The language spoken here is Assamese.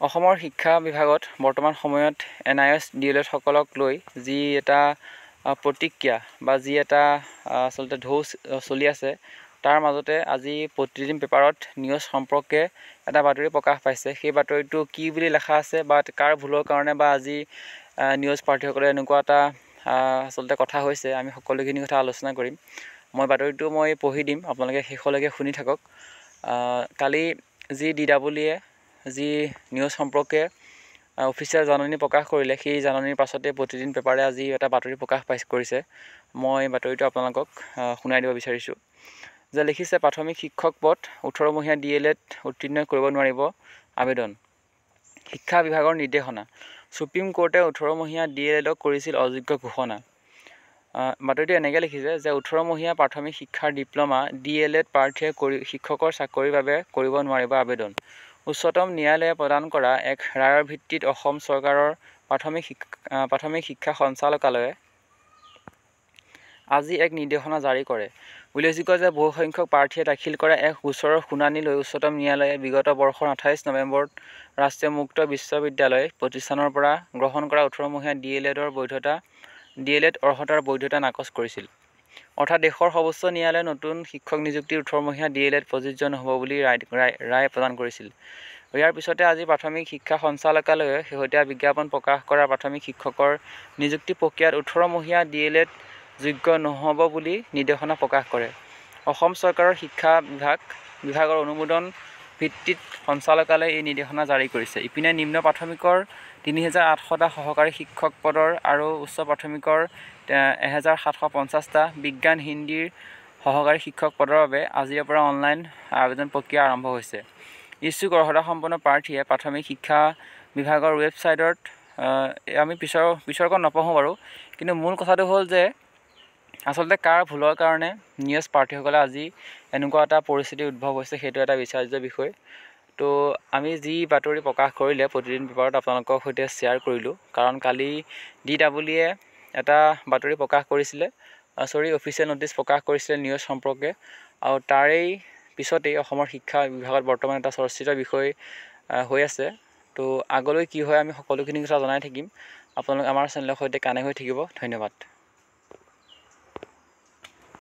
অসমৰ শিক্ষা বিভাগত বৰ্তমান সময়ত NIS DLED সকলক লৈ যি এটা প্ৰতিক্ৰিয়া বা যি এটা আচলতে ঢৌ চলি আছে তাৰ মাজতে আজি প্ৰতিদিন পেপাৰত নিউজ সম্পৰ্কে এটা বাতৰি প্ৰকাশ পাইছে। সেই বাতৰিটো কি বুলি লেখা আছে বা কাৰ ভুলৰ কাৰণে বা আজি নিউজ পাৰ্টিসকলে এনেকুৱা এটা আচলতে কথা হৈছে, আমি সকলোখিনি কথা আলোচনা কৰিম। মই বাতৰিটো পঢ়ি দিম, আপোনালোকে শেষলৈকে শুনি থাকক। কালি যি DWE যি নিউজ সম্পৰ্কে অফিচিয়েল জাননী প্ৰকাশ কৰিলে, সেই জাননীৰ পাছতে প্ৰতিদিন পেপাৰে আজি এটা বাতৰি প্ৰকাশ কৰিছে। মই বাতৰিটো আপোনালোকক শুনাই দিব বিচাৰিছোঁ যে লিখিছে, প্ৰাথমিক শিক্ষক পদ 18মহীয়া DLED উত্তীৰ্ণ কৰিব নোৱাৰিব আবেদন। শিক্ষা বিভাগৰ নিৰ্দেশনা। সুপ্ৰিম কোৰ্টে 18মহীয়া DLEDক কৰিছিল অযোগ্য ঘোষণা। বাতৰিটো এনেকৈ লিখিছে যে 18মহীয়া প্ৰাথমিক শিক্ষাৰ ডিপ্ল'মা DLED প্ৰাৰ্থীয়ে শিক্ষকৰ চাকৰিৰ বাবে কৰিব নোৱাৰিব আবেদন। উচ্চতম ন্যায়ালয়ে প্ৰদান কৰা এক ৰায়ৰ ভিত্তিত অসম চৰকাৰৰ প্ৰাথমিক শিক্ষা সঞ্চালকালয়ে আজি এক নিৰ্দেশনা জাৰি কৰে। উল্লেখযোগ্য যে বহুসংখ্যক প্ৰাৰ্থীয়ে দাখিল কৰা এক গোচৰৰ শুনানি লৈ উচ্চতম ন্যায়ালয়ে বিগত বৰ্ষৰ 28 নৱেম্বৰত ৰাষ্ট্ৰীয় মুক্ত বিশ্ববিদ্যালয় প্ৰতিষ্ঠানৰ পৰা গ্ৰহণ কৰা 18মহীয়া DLED অৰ্হতাৰ বৈধতা নাকচ কৰিছিল। অৰ্থাৎ দেশৰ সৰ্বোচ্চ ন্যায়ালয়ে নতুন শিক্ষক নিযুক্তিত 18মহীয়া DLED প্ৰযোজ্য নহ'ব বুলি ৰায় প্ৰদান কৰিছিল। ইয়াৰ পিছতে আজি প্ৰাথমিক শিক্ষা সঞ্চালকালয়ে শেহতীয়া বিজ্ঞাপন প্ৰকাশ কৰা প্ৰাথমিক শিক্ষকৰ নিযুক্তি প্ৰক্ৰিয়াত 18মহীয়া DLED যোগ্য নহ'ব বুলি নিৰ্দেশনা প্ৰকাশ কৰে। অসম চৰকাৰৰ শিক্ষা বিভাগৰ অনুমোদন ভিত্তিত সঞ্চালকালয়ে এই নিৰ্দেশনা জাৰি কৰিছে। ইপিনে নিম্ন প্ৰাথমিকৰ 3800টা সহকাৰী শিক্ষক পদৰ আৰু উচ্চ প্ৰাথমিকৰ 1750টা বিজ্ঞান হিন্দীৰ সহকাৰী শিক্ষক পদৰ বাবে আজিৰে পৰা অনলাইন আবেদন প্ৰক্ৰিয়া আৰম্ভ হৈছে। ইচ্ছুক অৰ্হতাসম্পন্ন প্ৰাৰ্থীয়ে প্ৰাথমিক শিক্ষা বিভাগৰ ৱেবছাইটত আমি পিছৰকণ নপঢ়োঁ বাৰু, কিন্তু মূল কথাটো হ'ল যে আচলতে কাৰ ভুলৰ কাৰণে নিউজ প্ৰাৰ্থীসকলে আজি এনেকুৱা এটা পৰিস্থিতি উদ্ভৱ হৈছে, সেইটো এটা বিচাৰ্য বিষয়। তো আমি যি বাতৰি প্ৰকাশ কৰিলে প্ৰতিদিন পেপাৰত আপোনালোকৰ সৈতে শ্বেয়াৰ কৰিলোঁ, কাৰণ কালি DWE এটা বাতৰি প্ৰকাশ কৰিছিলে, অফিচিয়েল ন'টিচ প্ৰকাশ কৰিছিলে নিউজ সম্পৰ্কে, আৰু তাৰেই পিছতেই অসমৰ শিক্ষা বিভাগত বৰ্তমান এটা চৰ্চিত বিষয় হৈ আছে। তো আগলৈ কি হয় আমি সকলোখিনি কথা জনাই থাকিম। আপোনালোক আমাৰ চেনেলৰ সৈতে কানেক্ট হৈ থাকিব। ধন্যবাদ।